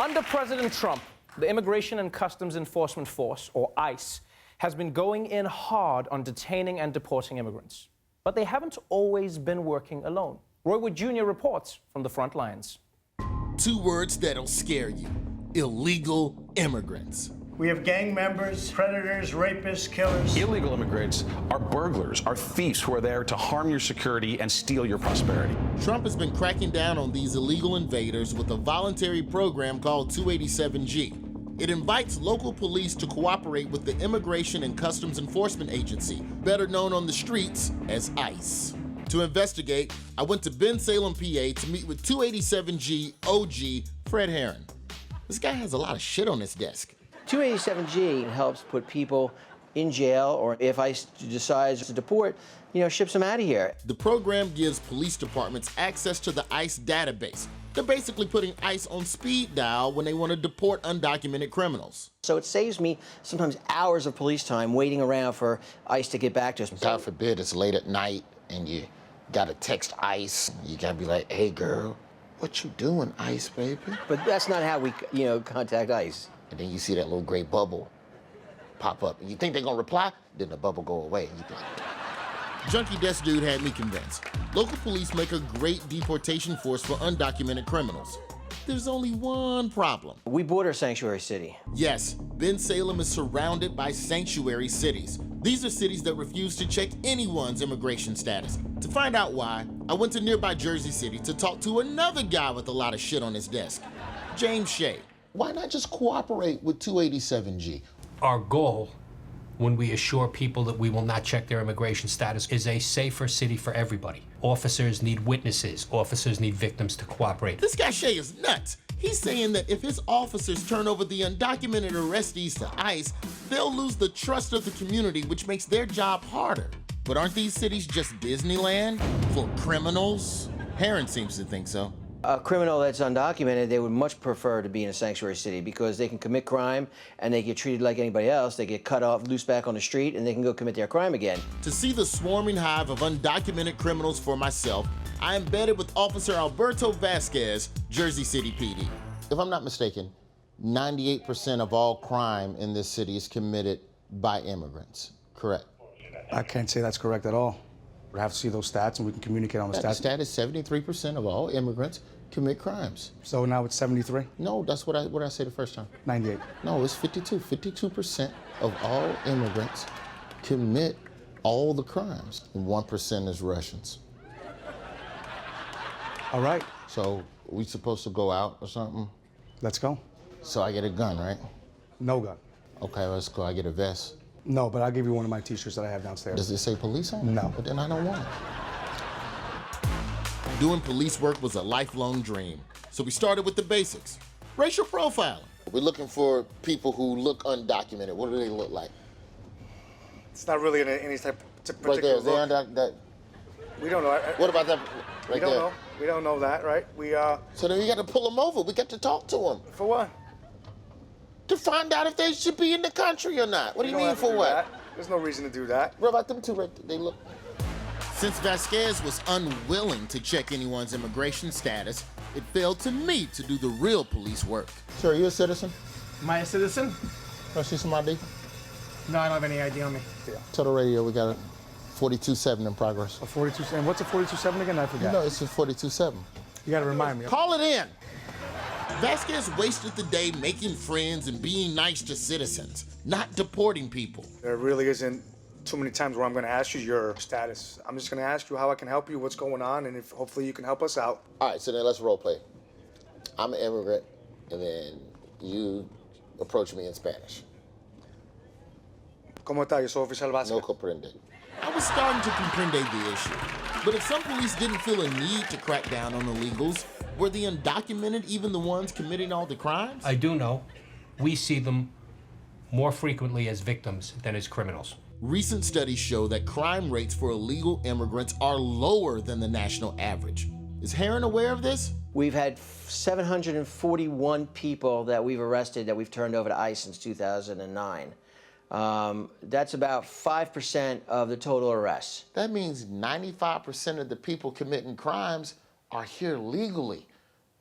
Under President Trump, the Immigration and Customs Enforcement Force, or ICE, has been going in hard on detaining and deporting immigrants. But they haven't always been working alone. Roy Wood Jr. reports from the front lines. Two words that'll scare you: illegal immigrants. We have gang members, predators, rapists, killers. Illegal immigrants are burglars, are thieves who are there to harm your security and steal your prosperity. Trump has been cracking down on these illegal invaders with a voluntary program called 287G. It invites local police to cooperate with the Immigration and Customs Enforcement Agency, better known on the streets as ICE. To investigate, I went to Bensalem, PA to meet with 287G OG Fred Herron. This guy has a lot of shit on his desk. 287G helps put people in jail, or if ICE decides to deport, ships them out of here. The program gives police departments access to the ICE database. They're basically putting ICE on speed dial when they want to deport undocumented criminals. So it saves me sometimes hours of police time waiting around for ICE to get back to us. God forbid it's late at night and you gotta text ICE. You gotta be like, hey girl, what you doing, ICE, baby? But that's not how we, contact ICE. And then you see that little gray bubble pop up. And you think they're gonna reply, then the bubble go away. And you be like, Junkie Desk Dude had me convinced. Local police make a great deportation force for undocumented criminals. There's only one problem. We border sanctuary city. Yes, Bensalem is surrounded by sanctuary cities. These are cities that refuse to check anyone's immigration status. To find out why, I went to nearby Jersey City to talk to another guy with a lot of shit on his desk, James Shea. Why not just cooperate with 287G? Our goal, when we assure people that we will not check their immigration status, is a safer city for everybody. Officers need witnesses. Officers need victims to cooperate. This guy Shea is nuts. He's saying that if his officers turn over the undocumented arrestees to ICE, they'll lose the trust of the community, which makes their job harder. But aren't these cities just Disneyland for criminals? Herron seems to think so. A criminal that's undocumented, they would much prefer to be in a sanctuary city because they can commit crime and they get treated like anybody else. They get cut off, loose back on the street, and they can go commit their crime again. To see the swarming hive of undocumented criminals for myself, I embedded with Officer Alberto Vasquez, Jersey City PD. If I'm not mistaken, 98% of all crime in this city is committed by immigrants, correct? I can't say that's correct at all. We'd have to see those stats and we can communicate on the stats. The stat is 73% of all immigrants commit crimes. So now it's 73? No, that's what I said the first time. 98. No, it's 52. 52% of all immigrants commit all the crimes. And 1% is Russians. All right. So we supposed to go out or something? Let's go. So I get a gun, right? No gun. Okay, let's go. I get a vest. No, but I'll give you one of my t-shirts that I have downstairs. Does it say police on it? No. But then I don't want it. Doing police work was a lifelong dream. So we started with the basics. Racial profiling. We're looking for people who look undocumented. What do they look like? It's not really any type of particular Right there, is look. that? We don't know. What about that right we don't there? know. We don't know that, right? So then you got to pull them over. We got to talk to them. For what? To find out if they should be in the country or not. What do you mean for what? That. There's no reason to do that. What about them two right there? They look. Since Vasquez was unwilling to check anyone's immigration status, it fell to me to do the real police work. Sir, are you a citizen? Am I a citizen? Can I see some ID? No, I don't have any ID on me. Yeah. Tell the radio we got a 42.7 in progress. A 42, and what's a 42.7 again? I forgot. No, it's a 42.7. You gotta remind me. Call it in. Vasquez wasted the day making friends and being nice to citizens, not deporting people. There really isn't too many times where I'm going to ask you your status. I'm just going to ask you how I can help you, what's going on, and if hopefully you can help us out. All right, so then let's role play. I'm an immigrant, and then you approach me in Spanish. ¿Cómo está? Yo soy Oficial Vasquez. No comprende. I was starting to comprende the issue. But if some police didn't feel a need to crack down on illegals, were the undocumented even the ones committing all the crimes? I do know we see them more frequently as victims than as criminals. Recent studies show that crime rates for illegal immigrants are lower than the national average. Is Herron aware of this? We've had 741 people that we've arrested that we've turned over to ICE since 2009. That's about 5% of the total arrests. That means 95% of the people committing crimes are here legally.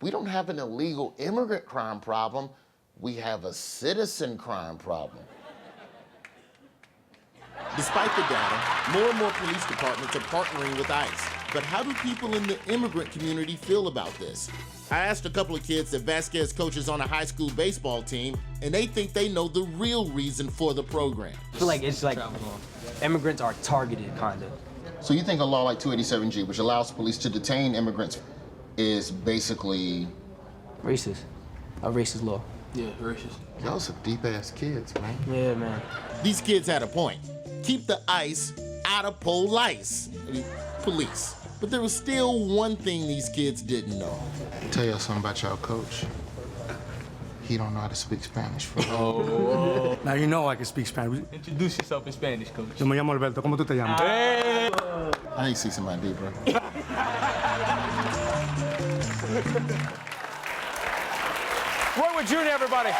We don't have an illegal immigrant crime problem. We have a citizen crime problem. Despite the data, more and more police departments are partnering with ICE. But how do people in the immigrant community feel about this? I asked a couple of kids that Vasquez coaches on a high school baseball team, and they think they know the real reason for the program. I feel like it's like immigrants are targeted, kind of. So you think a law like 287G, which allows police to detain immigrants, is basically... Racist. A racist law. Yeah, racist. Y'all some deep-ass kids, man. Yeah, man. These kids had a point. Keep the ICE out of police. But there was still one thing these kids didn't know. Tell y'all something about y'all coach. He don't know how to speak Spanish for real. Now you know I can speak Spanish. Introduce yourself in Spanish, coach. Yo me llamo Alberto. ¿Cómo tú te llamas? I ain't see somebody deep, bro. Roy Wood Jr., everybody.